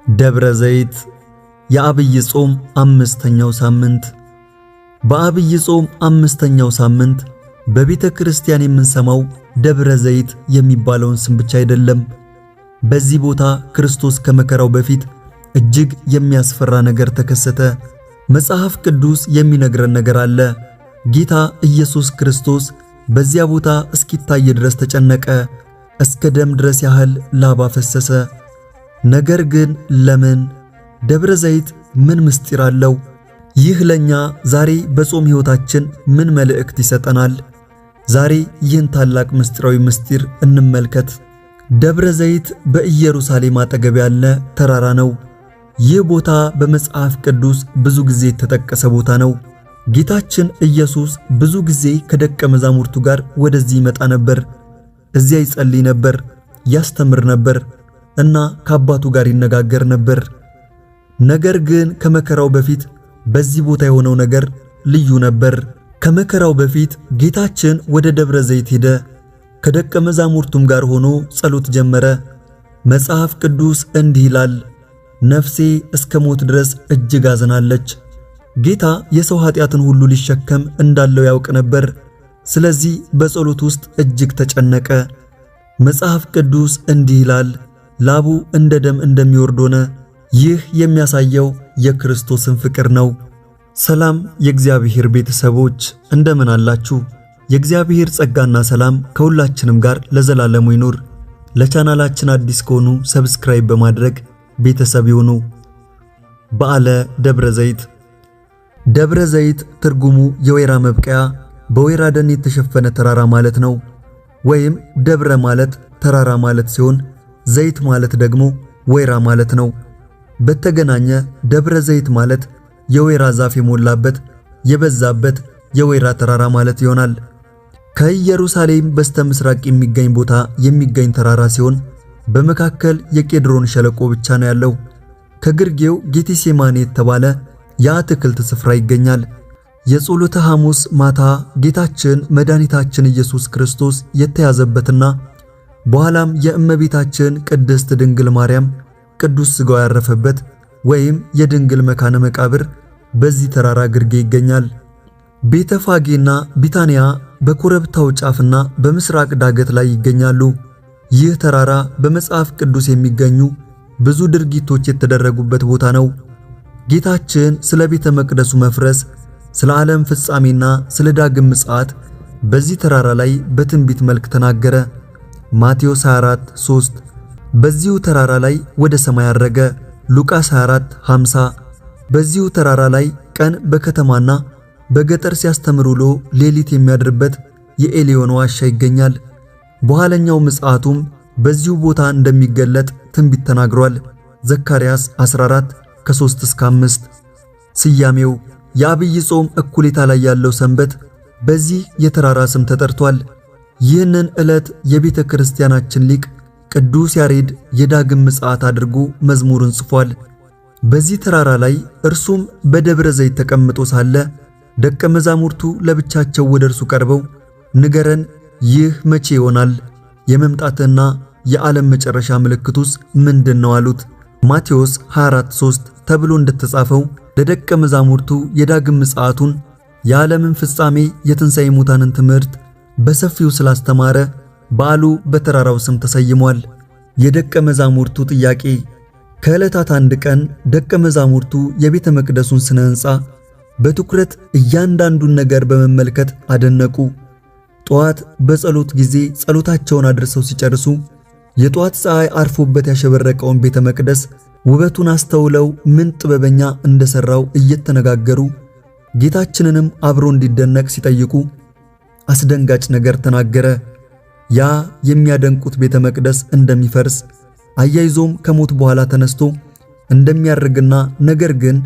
ደብረ ዘይት የአብይ ጾም አምስተኛው ሳምንት። በአብይ ጾም አምስተኛው ሳምንት በቤተ ክርስቲያን የምንሰማው ደብረ ዘይት የሚባለውን ስም ብቻ አይደለም። በዚህ ቦታ ክርስቶስ ከመከራው በፊት እጅግ የሚያስፈራ ነገር ተከሰተ። መጽሐፍ ቅዱስ የሚነግረን ነገር አለ። ጌታ ኢየሱስ ክርስቶስ በዚያ ቦታ እስኪታይ ድረስ ተጨነቀ፣ እስከ ደም ድረስ ያህል ላብ ፈሰሰ። ነገር ግን ለምን? ደብረ ዘይት ምን ምስጢር አለው? ይህ ለኛ ዛሬ በጾም ሕይወታችን ምን መልእክት ይሰጠናል? ዛሬ ይህን ታላቅ ምስጢራዊ ምስጢር እንመልከት። ደብረ ዘይት በኢየሩሳሌም አጠገብ ያለ ተራራ ነው። ይህ ቦታ በመጽሐፍ ቅዱስ ብዙ ጊዜ የተጠቀሰ ቦታ ነው። ጌታችን ኢየሱስ ብዙ ጊዜ ከደቀ መዛሙርቱ ጋር ወደዚህ ይመጣ ነበር። እዚያ ይጸልይ ነበር፣ ያስተምር ነበር እና ከአባቱ ጋር ይነጋገር ነበር። ነገር ግን ከመከራው በፊት በዚህ ቦታ የሆነው ነገር ልዩ ነበር። ከመከራው በፊት ጌታችን ወደ ደብረ ዘይት ሄደ። ከደቀ መዛሙርቱም ጋር ሆኖ ጸሎት ጀመረ። መጽሐፍ ቅዱስ እንዲህ ይላል፣ ነፍሴ እስከ ሞት ድረስ እጅግ አዝናለች። ጌታ የሰው ኃጢአትን ሁሉ ሊሸከም እንዳለው ያውቅ ነበር። ስለዚህ በጸሎት ውስጥ እጅግ ተጨነቀ። መጽሐፍ ቅዱስ እንዲህ ይላል፣ ላቡ እንደ ደም እንደሚወርድ ሆነ። ይህ የሚያሳየው የክርስቶስን ፍቅር ነው። ሰላም የእግዚአብሔር ቤተሰቦች እንደምን አላችሁ? የእግዚአብሔር ጸጋና ሰላም ከሁላችንም ጋር ለዘላለሙ ይኑር። ለቻናላችን አዲስ ከሆኑ ሰብስክራይብ በማድረግ ቤተሰብ ይሁኑ። በዓለ ደብረ ዘይት። ደብረ ዘይት ትርጉሙ የወይራ መብቀያ፣ በወይራ ደን የተሸፈነ ተራራ ማለት ነው። ወይም ደብረ ማለት ተራራ ማለት ሲሆን ዘይት ማለት ደግሞ ወይራ ማለት ነው። በተገናኘ ደብረ ዘይት ማለት የወይራ ዛፍ የሞላበት የበዛበት የወይራ ተራራ ማለት ይሆናል። ከኢየሩሳሌም በስተምስራቅ የሚገኝ ቦታ የሚገኝ ተራራ ሲሆን በመካከል የቄድሮን ሸለቆ ብቻ ነው ያለው። ከግርጌው ጌቴሴማኒ የተባለ የአትክልት ስፍራ ይገኛል። የጸሎተ ሐሙስ ማታ ጌታችን መድኃኒታችን ኢየሱስ ክርስቶስ የተያዘበትና በኋላም የእመቤታችን ቅድስት ድንግል ማርያም ቅዱስ ሥጋው ያረፈበት ወይም የድንግል መካነ መቃብር በዚህ ተራራ ግርጌ ይገኛል። ቤተፋጌና ቢታንያ በኮረብታው ጫፍና በምስራቅ ዳገት ላይ ይገኛሉ። ይህ ተራራ በመጽሐፍ ቅዱስ የሚገኙ ብዙ ድርጊቶች የተደረጉበት ቦታ ነው። ጌታችን ስለ ቤተ መቅደሱ መፍረስ፣ ስለ ዓለም ፍጻሜና ስለ ዳግም ምጽአት በዚህ ተራራ ላይ በትንቢት መልክ ተናገረ። ማቴዎስ 24:3 በዚሁ ተራራ ላይ ወደ ሰማይ አረገ። ሉቃስ 24:50 በዚሁ ተራራ ላይ ቀን በከተማና በገጠር ሲያስተምር ውሎ ሌሊት የሚያድርበት የኤሊዮን ዋሻ ይገኛል። በኋለኛው ምጽአቱም በዚሁ ቦታ እንደሚገለጥ ትንቢት ተናግሯል። ዘካርያስ 14:3-5 ስያሜው የአብይ ጾም እኩሌታ ላይ ያለው ሰንበት በዚህ የተራራ ስም ተጠርቷል። ይህንን ዕለት የቤተ ክርስቲያናችን ሊቅ ቅዱስ ያሬድ የዳግም ምጽአት አድርጎ መዝሙርን ጽፏል። በዚህ ተራራ ላይ እርሱም በደብረ ዘይት ተቀምጦ ሳለ ደቀ መዛሙርቱ ለብቻቸው ወደ እርሱ ቀርበው ንገረን፣ ይህ መቼ ይሆናል? የመምጣትና የዓለም መጨረሻ ምልክቱስ ምንድነው? አሉት። ማቴዎስ 24:3 ተብሎ እንደተጻፈው ለደቀ መዛሙርቱ የዳግም ምጽአቱን የዓለምን ፍጻሜ የትንሣኤ ሙታንን ትምህርት በሰፊው ስላስተማረ በዓሉ በተራራው ስም ተሰይሟል። የደቀ መዛሙርቱ ጥያቄ። ከዕለታት አንድ ቀን ደቀ መዛሙርቱ የቤተ መቅደሱን ስነ ሕንፃ በትኩረት እያንዳንዱን ነገር በመመልከት አደነቁ። ጠዋት በጸሎት ጊዜ ጸሎታቸውን አድርሰው ሲጨርሱ የጠዋት ፀሐይ አርፎበት ያሸበረቀውን ቤተ መቅደስ ውበቱን አስተውለው ምን ጥበበኛ እንደሰራው እየተነጋገሩ ጌታችንንም አብሮ እንዲደነቅ ሲጠይቁ አስደንጋጭ ነገር ተናገረ። ያ የሚያደንቁት ቤተ መቅደስ እንደሚፈርስ አያይዞም ከሞት በኋላ ተነስቶ እንደሚያርግና ነገር ግን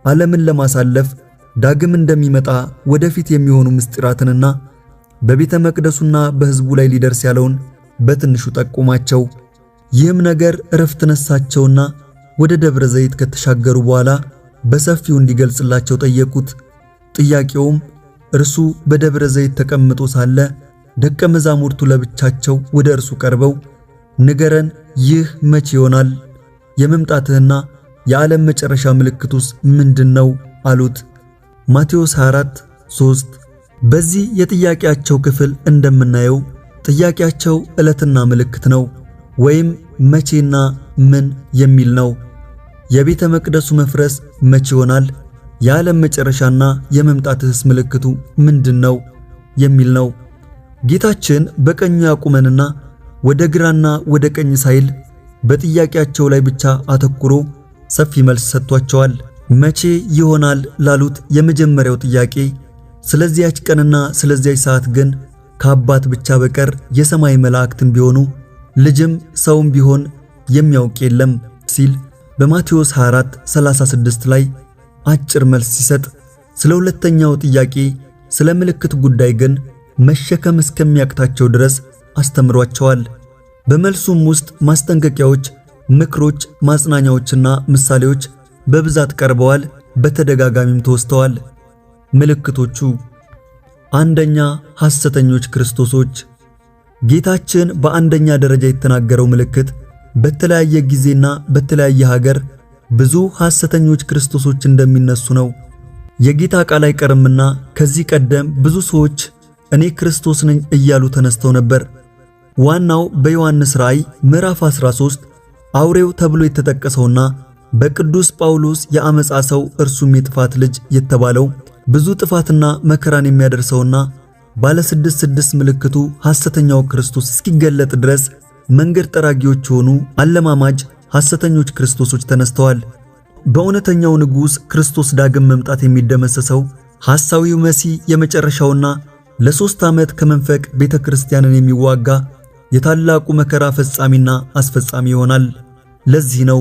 ዓለምን ለማሳለፍ ዳግም እንደሚመጣ ወደፊት የሚሆኑ ምስጢራትንና በቤተ መቅደሱና በሕዝቡ ላይ ሊደርስ ያለውን በትንሹ ጠቁማቸው። ይህም ነገር እረፍት ነሳቸውና ወደ ደብረ ዘይት ከተሻገሩ በኋላ በሰፊው እንዲገልጽላቸው ጠየቁት። ጥያቄውም እርሱ በደብረ ዘይት ተቀምጦ ሳለ ደቀ መዛሙርቱ ለብቻቸው ወደ እርሱ ቀርበው ንገረን፣ ይህ መቼ ይሆናል? የመምጣትህና የዓለም መጨረሻ ምልክቱስ ምንድነው አሉት። ማቴዎስ 24:3 በዚህ የጥያቄያቸው ክፍል እንደምናየው ጥያቄያቸው ዕለትና ምልክት ነው ወይም መቼና ምን የሚል ነው። የቤተ መቅደሱ መፍረስ መቼ ይሆናል? የዓለም መጨረሻና የመምጣትህስ ምልክቱ ምንድነው የሚል ነው። ጌታችን በቀኙ ያቁመንና ወደ ግራና ወደ ቀኝ ሳይል በጥያቄያቸው ላይ ብቻ አተኩሮ ሰፊ መልስ ሰጥቷቸዋል። መቼ ይሆናል ላሉት የመጀመሪያው ጥያቄ ስለዚያች ቀንና ስለዚያች ሰዓት ግን ከአባት ብቻ በቀር የሰማይ መላእክትም ቢሆኑ ልጅም ሰውም ቢሆን የሚያውቅ የለም ሲል በማቴዎስ 24:36 ላይ አጭር መልስ ሲሰጥ፣ ስለ ሁለተኛው ጥያቄ ስለ ምልክት ጉዳይ ግን መሸከም እስከሚያቅታቸው ድረስ አስተምሯቸዋል። በመልሱም ውስጥ ማስጠንቀቂያዎች፣ ምክሮች፣ ማጽናኛዎችና ምሳሌዎች በብዛት ቀርበዋል፣ በተደጋጋሚም ተወስተዋል። ምልክቶቹ፣ አንደኛ ሐሰተኞች ክርስቶሶች። ጌታችን በአንደኛ ደረጃ የተናገረው ምልክት በተለያየ ጊዜና በተለያየ ሀገር ብዙ ሐሰተኞች ክርስቶሶች እንደሚነሱ ነው። የጌታ ቃል አይቀርምና ከዚህ ቀደም ብዙ ሰዎች እኔ ክርስቶስ ነኝ እያሉ ተነስተው ነበር። ዋናው በዮሐንስ ራእይ ምዕራፍ 13 አውሬው ተብሎ የተጠቀሰውና በቅዱስ ጳውሎስ የአመፃ ሰው እርሱም የጥፋት ልጅ የተባለው ብዙ ጥፋትና መከራን የሚያደርሰውና ባለ 6 ምልክቱ ሐሰተኛው ክርስቶስ እስኪገለጥ ድረስ መንገድ ጠራጊዎች የሆኑ አለማማጅ ሐሰተኞች ክርስቶሶች ተነስተዋል። በእውነተኛው ንጉሥ ክርስቶስ ዳግም መምጣት የሚደመሰሰው ሐሳዊው መሲህ የመጨረሻውና ለ3 ዓመት ከመንፈቅ ቤተ ክርስቲያንን የሚዋጋ የታላቁ መከራ ፈጻሚና አስፈጻሚ ይሆናል። ለዚህ ነው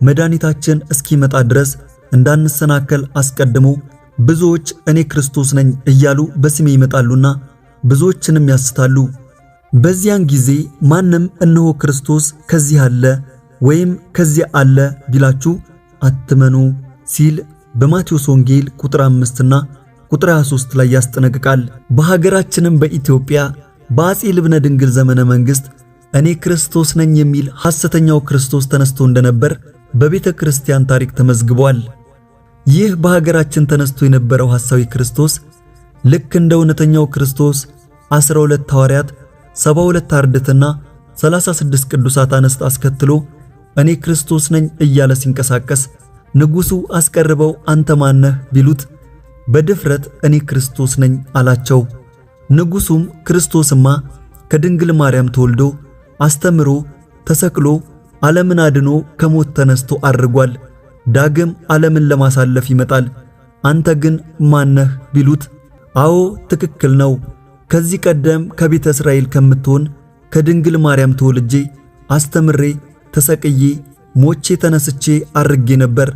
መድኃኒታችን እስኪመጣ ድረስ እንዳንሰናከል አስቀድሞ ብዙዎች እኔ ክርስቶስ ነኝ እያሉ በስሜ ይመጣሉና ብዙዎችንም ያስታሉ። በዚያን ጊዜ ማንም እነሆ ክርስቶስ ከዚህ አለ ወይም ከዚያ አለ ቢላችሁ አትመኑ ሲል በማቴዎስ ወንጌል ቁጥር 5 እና ቁጥር 23 ላይ ያስጠነቅቃል። በሀገራችንም በኢትዮጵያ በአፄ ልብነ ድንግል ዘመነ መንግስት እኔ ክርስቶስ ነኝ የሚል ሐሰተኛው ክርስቶስ ተነስቶ እንደነበር በቤተ ክርስቲያን ታሪክ ተመዝግቧል። ይህ በሀገራችን ተነስቶ የነበረው ሐሳዊ ክርስቶስ ልክ እንደ እውነተኛው ክርስቶስ 12 ሐዋርያት፣ 72 አርድእትና 36 ቅዱሳት አንስት አስከትሎ እኔ ክርስቶስ ነኝ እያለ ሲንቀሳቀስ ንጉሡ አስቀርበው አንተ ማነህ ቢሉት በድፍረት እኔ ክርስቶስ ነኝ አላቸው። ንጉሡም ክርስቶስማ ከድንግል ማርያም ተወልዶ አስተምሮ ተሰቅሎ ዓለምን አድኖ ከሞት ተነስቶ አርጓል፣ ዳግም ዓለምን ለማሳለፍ ይመጣል፣ አንተ ግን ማነህ ቢሉት አዎ ትክክል ነው፣ ከዚህ ቀደም ከቤተ እስራኤል ከምትሆን ከድንግል ማርያም ተወልጄ አስተምሬ ተሰቅዬ ሞቼ ተነስቼ አርጌ ነበር።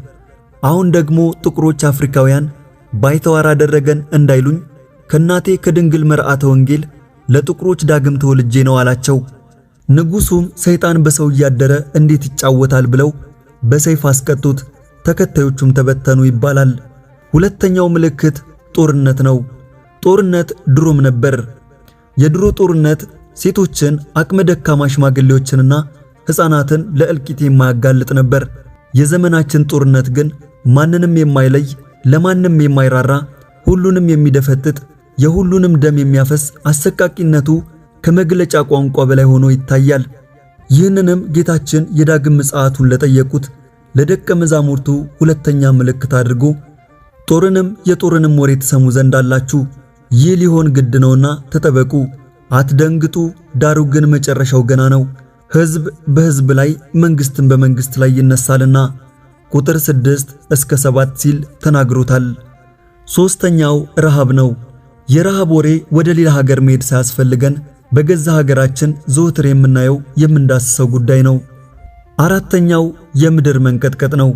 አሁን ደግሞ ጥቁሮች አፍሪካውያን ባይተዋር አደረገን እንዳይሉኝ ከናቴ ከድንግል መርዓተ ወንጌል ለጥቁሮች ዳግም ተወልጄ ነው አላቸው። ንጉሡም ሰይጣን በሰው እያደረ እንዴት ይጫወታል ብለው በሰይፍ አስቀጡት፣ ተከታዮቹም ተበተኑ ይባላል። ሁለተኛው ምልክት ጦርነት ነው። ጦርነት ድሮም ነበር። የድሮ ጦርነት ሴቶችን፣ አቅመ ደካማ ሽማግሌዎችንና ሕፃናትን ለእልቂት የማያጋልጥ ነበር። የዘመናችን ጦርነት ግን ማንንም የማይለይ፣ ለማንም የማይራራ፣ ሁሉንም የሚደፈጥጥ፣ የሁሉንም ደም የሚያፈስ አሰቃቂነቱ ከመግለጫ ቋንቋ በላይ ሆኖ ይታያል። ይህንንም ጌታችን የዳግም ምጽአቱን ለጠየቁት ለደቀ መዛሙርቱ ሁለተኛ ምልክት አድርጎ ጦርንም የጦርንም ወሬ ትሰሙ ዘንድ አላችሁ፣ ይህ ሊሆን ግድ ነውና ተጠበቁ፣ አትደንግጡ፣ ዳሩ ግን መጨረሻው ገና ነው፣ ሕዝብ በሕዝብ ላይ መንግሥትም በመንግሥት ላይ ይነሳልና ቁጥር 6 እስከ 7 ሲል ተናግሮታል። ሶስተኛው ረሃብ ነው። የረሃብ ወሬ ወደ ሌላ ሀገር መሄድ ሳያስፈልገን በገዛ ሀገራችን ዘወትር የምናየው የምንዳስሰው ጉዳይ ነው። አራተኛው የምድር መንቀጥቀጥ ነው።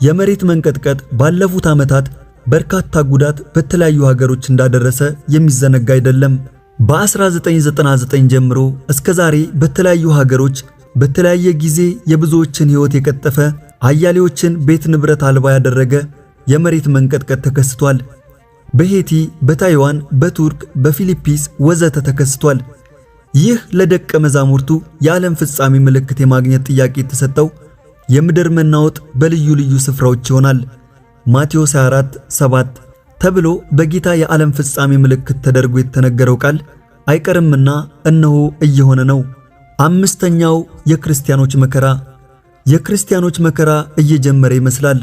የመሬት መንቀጥቀጥ ባለፉት ዓመታት በርካታ ጉዳት በተለያዩ ሀገሮች እንዳደረሰ የሚዘነጋ አይደለም። በ1999 ጀምሮ እስከ ዛሬ በተለያዩ ሀገሮች በተለያየ ጊዜ የብዙዎችን ሕይወት የቀጠፈ አያሌዎችን ቤት ንብረት አልባ ያደረገ የመሬት መንቀጥቀጥ ተከስቷል። በሄቲ፣ በታይዋን፣ በቱርክ፣ በፊሊፒንስ ወዘተ ተከስቷል። ይህ ለደቀ መዛሙርቱ የዓለም ፍጻሜ ምልክት የማግኘት ጥያቄ የተሰጠው የምድር መናወጥ በልዩ ልዩ ስፍራዎች ይሆናል። ማቴዎስ 24:7 ተብሎ በጌታ የዓለም ፍጻሜ ምልክት ተደርጎ የተነገረው ቃል አይቀርምና እነሆ እየሆነ ነው። አምስተኛው የክርስቲያኖች መከራ። የክርስቲያኖች መከራ እየጀመረ ይመስላል።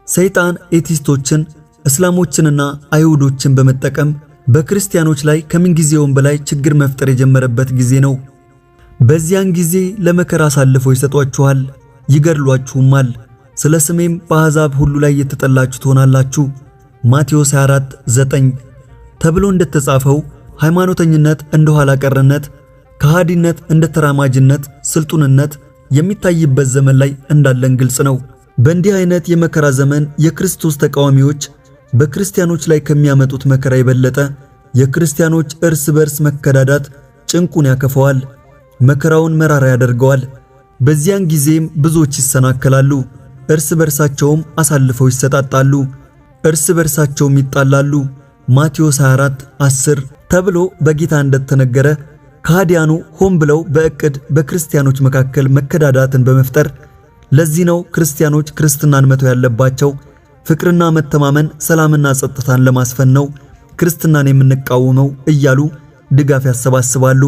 ሰይጣን ኤቲስቶችን፣ እስላሞችንና አይሁዶችን በመጠቀም በክርስቲያኖች ላይ ከምንጊዜውም በላይ ችግር መፍጠር የጀመረበት ጊዜ ነው። በዚያን ጊዜ ለመከራ አሳልፈው ይሰጧችኋል፣ ይገድሏችሁማል። ስለ ስሜም በአሕዛብ ሁሉ ላይ የተጠላችሁ ትሆናላችሁ። ማቴዎስ 24:9 ተብሎ እንደተጻፈው ሃይማኖተኝነት እንደ ኋላ ቀርነት፣ ከሃዲነት እንደ ተራማጅነት፣ ስልጡንነት የሚታይበት ዘመን ላይ እንዳለን ግልጽ ነው። በእንዲህ አይነት የመከራ ዘመን የክርስቶስ ተቃዋሚዎች በክርስቲያኖች ላይ ከሚያመጡት መከራ የበለጠ የክርስቲያኖች እርስ በርስ መከዳዳት ጭንቁን ያከፈዋል፣ መከራውን መራራ ያደርገዋል። በዚያን ጊዜም ብዙዎች ይሰናከላሉ፣ እርስ በርሳቸውም አሳልፈው ይሰጣጣሉ፣ እርስ በርሳቸውም ይጣላሉ። ማቴዎስ 24:10 ተብሎ በጌታ እንደተነገረ ከሃዲያኑ ሆን ብለው በእቅድ በክርስቲያኖች መካከል መከዳዳትን በመፍጠር ለዚህ ነው ክርስቲያኖች ክርስትናን መተው ያለባቸው፣ ፍቅርና መተማመን፣ ሰላምና ጸጥታን ለማስፈን ነው ክርስትናን የምንቃወመው እያሉ ድጋፍ ያሰባስባሉ።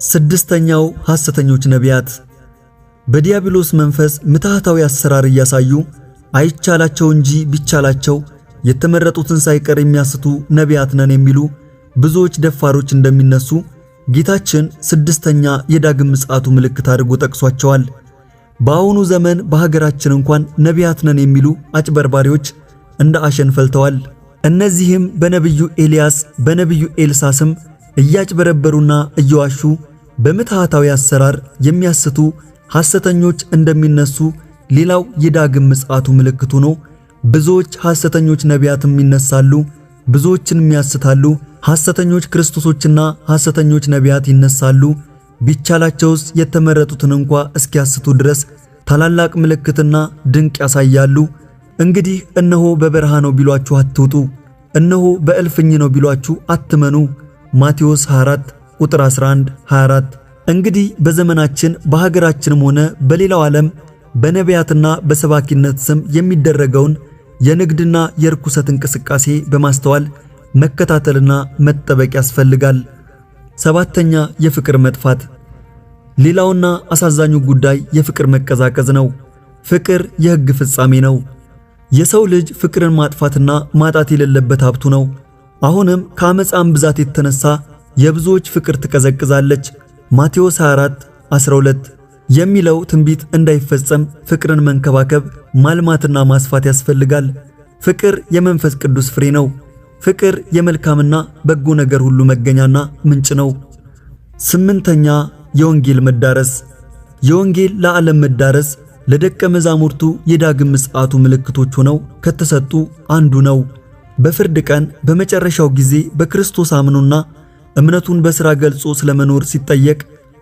ስድስተኛው ሐሰተኞች ነቢያት በዲያብሎስ መንፈስ ምትሃታዊ አሰራር እያሳዩ አይቻላቸው እንጂ ቢቻላቸው የተመረጡትን ሳይቀር የሚያስቱ ነቢያት ነን የሚሉ ብዙዎች ደፋሮች እንደሚነሱ ጌታችን ስድስተኛ የዳግም ምጽአቱ ምልክት አድርጎ ጠቅሷቸዋል። በአሁኑ ዘመን በሀገራችን እንኳን ነቢያት ነን የሚሉ አጭበርባሪዎች እንደ አሸን ፈልተዋል። እነዚህም በነቢዩ ኤልያስ በነቢዩ ኤልሳ ስም እያጭበረበሩና እየዋሹ በምትሃታዊ አሰራር የሚያስቱ ሐሰተኞች እንደሚነሱ ሌላው የዳግም ምጽአቱ ምልክቱ ነው። ብዙዎች ሐሰተኞች ነቢያትም ይነሳሉ፣ ብዙዎችን ያስታሉ። ሐሰተኞች ክርስቶሶችና ሐሰተኞች ነቢያት ይነሳሉ። ቢቻላቸውስ የተመረጡትን እንኳ እስኪያስቱ ድረስ ታላላቅ ምልክትና ድንቅ ያሳያሉ። እንግዲህ እነሆ በበረሃ ነው ቢሏችሁ አትውጡ፣ እነሆ በእልፍኝ ነው ቢሏችሁ አትመኑ። ማቴዎስ 24:11-24 እንግዲህ በዘመናችን በሀገራችንም ሆነ በሌላው ዓለም በነቢያትና በሰባኪነት ስም የሚደረገውን የንግድና የርኩሰት እንቅስቃሴ በማስተዋል መከታተልና መጠበቅ ያስፈልጋል። ሰባተኛ የፍቅር መጥፋት። ሌላውና አሳዛኙ ጉዳይ የፍቅር መቀዛቀዝ ነው። ፍቅር የሕግ ፍጻሜ ነው። የሰው ልጅ ፍቅርን ማጥፋትና ማጣት የሌለበት ሀብቱ ነው። አሁንም ከአመፃም ብዛት የተነሳ የብዙዎች ፍቅር ትቀዘቅዛለች። ማቴዎስ 24:12 የሚለው ትንቢት እንዳይፈጸም ፍቅርን መንከባከብ፣ ማልማትና ማስፋት ያስፈልጋል። ፍቅር የመንፈስ ቅዱስ ፍሬ ነው። ፍቅር የመልካምና በጎ ነገር ሁሉ መገኛና ምንጭ ነው። ስምንተኛ የወንጌል መዳረስ። የወንጌል ለዓለም መዳረስ ለደቀ መዛሙርቱ የዳግም ምጽአቱ ምልክቶች ሆነው ከተሰጡ አንዱ ነው። በፍርድ ቀን በመጨረሻው ጊዜ በክርስቶስ አምኖና እምነቱን በሥራ ገልጾ ስለመኖር ሲጠየቅ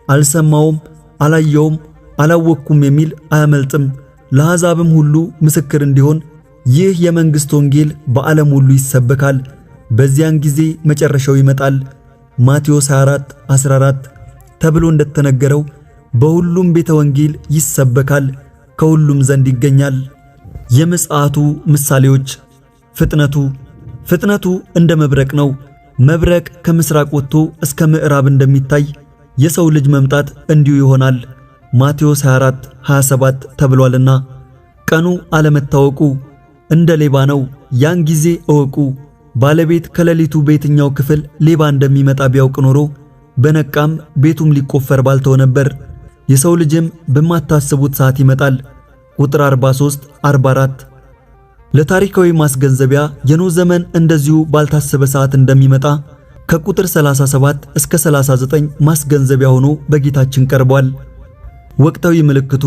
አልሰማውም፣ አላየውም፣ አላወቅኩም የሚል አያመልጥም። ለአሕዛብም ሁሉ ምስክር እንዲሆን ይህ የመንግሥት ወንጌል በዓለም ሁሉ ይሰበካል። በዚያን ጊዜ መጨረሻው ይመጣል። ማቴዎስ 24:14 ተብሎ እንደተነገረው በሁሉም ቤተ ወንጌል ይሰበካል፣ ከሁሉም ዘንድ ይገኛል። የምጽአቱ ምሳሌዎች። ፍጥነቱ እንደ መብረቅ ነው። መብረቅ ከምስራቅ ወጥቶ እስከ ምዕራብ እንደሚታይ የሰው ልጅ መምጣት እንዲሁ ይሆናል። ማቴዎስ 24:27 ተብሏልና። ቀኑ አለመታወቁ እንደ ሌባ ነው። ያን ጊዜ እወቁ። ባለቤት ከሌሊቱ በየትኛው ክፍል ሌባ እንደሚመጣ ቢያውቅ ኖሮ በነቃም ቤቱም ሊቆፈር ባልተው ነበር። የሰው ልጅም በማታስቡት ሰዓት ይመጣል። ቁጥር 43-44 ለታሪካዊ ማስገንዘቢያ የኖህ ዘመን እንደዚሁ ባልታሰበ ሰዓት እንደሚመጣ ከቁጥር 37 እስከ 39 ማስገንዘቢያ ሆኖ በጌታችን ቀርቧል። ወቅታዊ ምልክቱ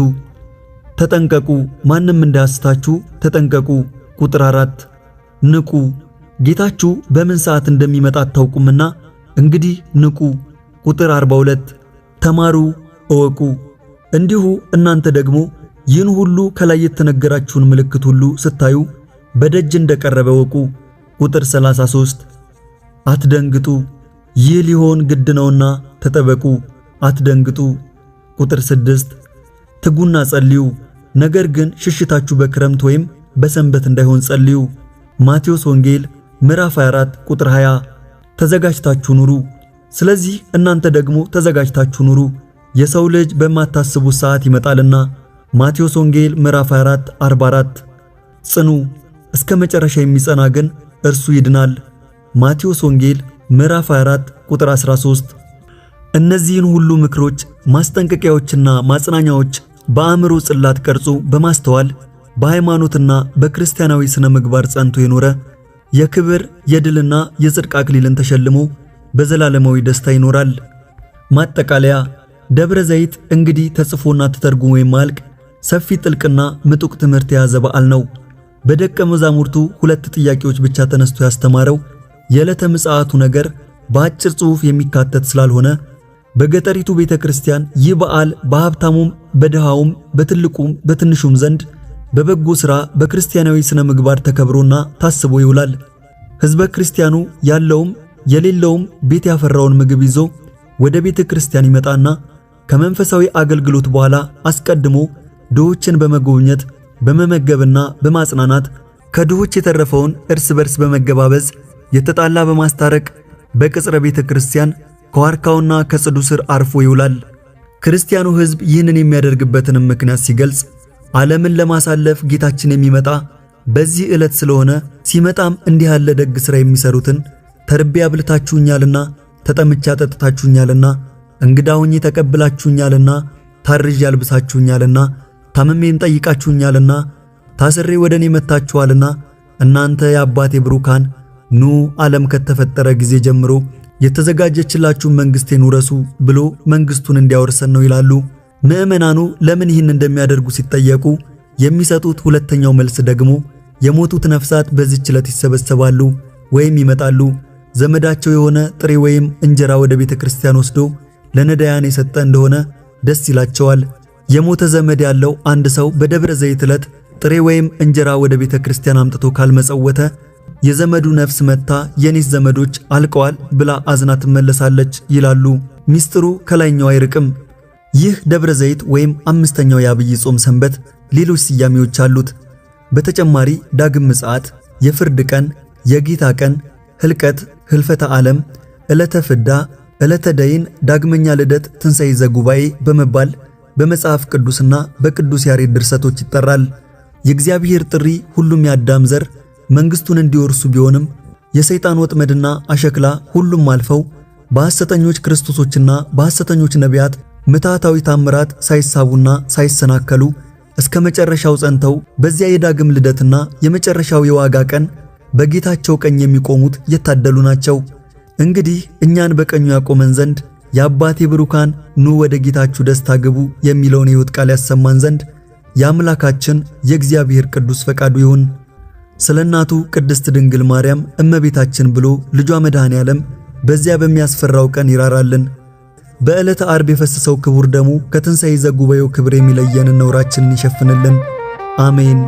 ተጠንቀቁ፣ ማንም እንዳያስታችሁ ተጠንቀቁ። ቁጥር 4 ንቁ፣ ጌታችሁ በምን ሰዓት እንደሚመጣ አታውቁምና እንግዲህ ንቁ። ቁጥር 42 ተማሩ፣ እወቁ። እንዲሁ እናንተ ደግሞ ይህን ሁሉ ከላይ የተነገራችሁን ምልክት ሁሉ ስታዩ በደጅ እንደቀረበ እወቁ። ቁጥር 33 አትደንግጡ፣ ይህ ሊሆን ግድ ነውና ተጠበቁ፣ አትደንግጡ። ቁጥር 6 ትጉና ጸልዩ፣ ነገር ግን ሽሽታችሁ በክረምት ወይም በሰንበት እንዳይሆን ጸልዩ። ማቴዎስ ወንጌል ምዕራፍ 24 ቁጥር 20። ተዘጋጅታችሁ ኑሩ። ስለዚህ እናንተ ደግሞ ተዘጋጅታችሁ ኑሩ፣ የሰው ልጅ በማታስቡት ሰዓት ይመጣልና። ማቴዎስ ወንጌል ምዕራፍ 24 44። ጽኑ፣ እስከ መጨረሻ የሚጸና ግን እርሱ ይድናል። ማቴዎስ ወንጌል ምዕራፍ 24 ቁጥር 13። እነዚህን ሁሉ ምክሮች፣ ማስጠንቀቂያዎችና ማጽናኛዎች በአእምሮ ጽላት ቀርጾ በማስተዋል በሃይማኖትና በክርስቲያናዊ ስነ ምግባር ጸንቶ የኖረ የክብር የድልና የጽድቅ አክሊልን ተሸልሞ በዘላለማዊ ደስታ ይኖራል። ማጠቃለያ፣ ደብረ ዘይት እንግዲህ ተጽፎና ተተርጉሞ የማያልቅ ሰፊ ጥልቅና ምጡቅ ትምህርት የያዘ በዓል ነው። በደቀ መዛሙርቱ 2 ጥያቄዎች ብቻ ተነስቶ ያስተማረው የዕለተ ምጽአቱ ነገር በአጭር ጽሑፍ የሚካተት ስላልሆነ በገጠሪቱ ቤተክርስቲያን ይህ በዓል በሀብታሙም በድሃውም በትልቁም በትንሹም ዘንድ በበጎ ሥራ በክርስቲያናዊ ስነ ምግባር ተከብሮና ታስቦ ይውላል። ሕዝበ ክርስቲያኑ ያለውም የሌለውም ቤት ያፈራውን ምግብ ይዞ ወደ ቤተ ክርስቲያን ይመጣና ከመንፈሳዊ አገልግሎት በኋላ አስቀድሞ ድሆችን በመጎብኘት በመመገብና በማጽናናት ከድሆች የተረፈውን እርስ በርስ በመገባበዝ የተጣላ በማስታረቅ በቅጽረ ቤተ ክርስቲያን ከዋርካውና ከጽዱ ስር አርፎ ይውላል። ክርስቲያኑ ሕዝብ ይህንን የሚያደርግበትንም ምክንያት ሲገልጽ ዓለምን ለማሳለፍ ጌታችን የሚመጣ በዚህ ዕለት ስለሆነ ሲመጣም እንዲህ ያለ ደግ ሥራ የሚሰሩትን ተርቤ አብልታችሁኛልና፣ ተጠምቼ አጠጥታችሁኛልና፣ እንግዳ ሆኜ ተቀብላችሁኛልና፣ ታርዤ አልብሳችሁኛልና፣ ታምሜም ጠይቃችሁኛልና፣ ታስሬ ወደ እኔ መጥታችኋልና እናንተ የአባቴ ብሩካን ኑ ዓለም ከተፈጠረ ጊዜ ጀምሮ የተዘጋጀችላችሁን መንግሥቴን ውረሱ ብሎ መንግሥቱን እንዲያወርሰን ነው ይላሉ። ምዕመናኑ ለምን ይህን እንደሚያደርጉ ሲጠየቁ የሚሰጡት ሁለተኛው መልስ ደግሞ የሞቱት ነፍሳት በዚህች ዕለት ይሰበሰባሉ ወይም ይመጣሉ። ዘመዳቸው የሆነ ጥሬ ወይም እንጀራ ወደ ቤተ ክርስቲያን ወስዶ ለነዳያን የሰጠ እንደሆነ ደስ ይላቸዋል። የሞተ ዘመድ ያለው አንድ ሰው በደብረ ዘይት ዕለት ጥሬ ወይም እንጀራ ወደ ቤተ ክርስቲያን አምጥቶ ካልመጸወተ የዘመዱ ነፍስ መታ የኔስ ዘመዶች አልቀዋል ብላ አዝና ትመለሳለች ይላሉ። ሚስጥሩ ከላይኛው አይርቅም። ይህ ደብረ ዘይት ወይም አምስተኛው የአብይ ጾም ሰንበት ሌሎች ስያሜዎች አሉት። በተጨማሪ ዳግም ምጽአት፣ የፍርድ ቀን፣ የጌታ ቀን፣ ህልቀት፣ ህልፈተ ዓለም፣ ዕለተ ፍዳ፣ ዕለተ ደይን፣ ዳግመኛ ልደት፣ ትንሣኤ ዘጉባኤ በመባል በመጽሐፍ ቅዱስና በቅዱስ ያሬድ ድርሰቶች ይጠራል። የእግዚአብሔር ጥሪ ሁሉም ያዳም ዘር መንግሥቱን እንዲወርሱ ቢሆንም የሰይጣን ወጥመድና አሸክላ ሁሉም አልፈው በሐሰተኞች ክርስቶሶችና በሐሰተኞች ነቢያት ምታታዊ ታምራት ሳይሳቡና ሳይሰናከሉ እስከ መጨረሻው ጸንተው በዚያ የዳግም ልደትና የመጨረሻው የዋጋ ቀን በጌታቸው ቀኝ የሚቆሙት የታደሉ ናቸው። እንግዲህ እኛን በቀኙ ያቆመን ዘንድ የአባቴ ብሩካን ኑ ወደ ጌታችሁ ደስታ ግቡ የሚለውን የሕይወት ቃል ያሰማን ዘንድ የአምላካችን የእግዚአብሔር ቅዱስ ፈቃዱ ይሁን። ስለ እናቱ ቅድስት ድንግል ማርያም እመቤታችን ብሎ ልጇ መድኃኔ ዓለም በዚያ በሚያስፈራው ቀን ይራራልን። በዕለተ ዓርብ የፈሰሰው ክቡር ደሙ ከትንሣኤ ዘጉባኤው ክብር የሚለየንን ነውራችንን ይሸፍንልን። አሜን።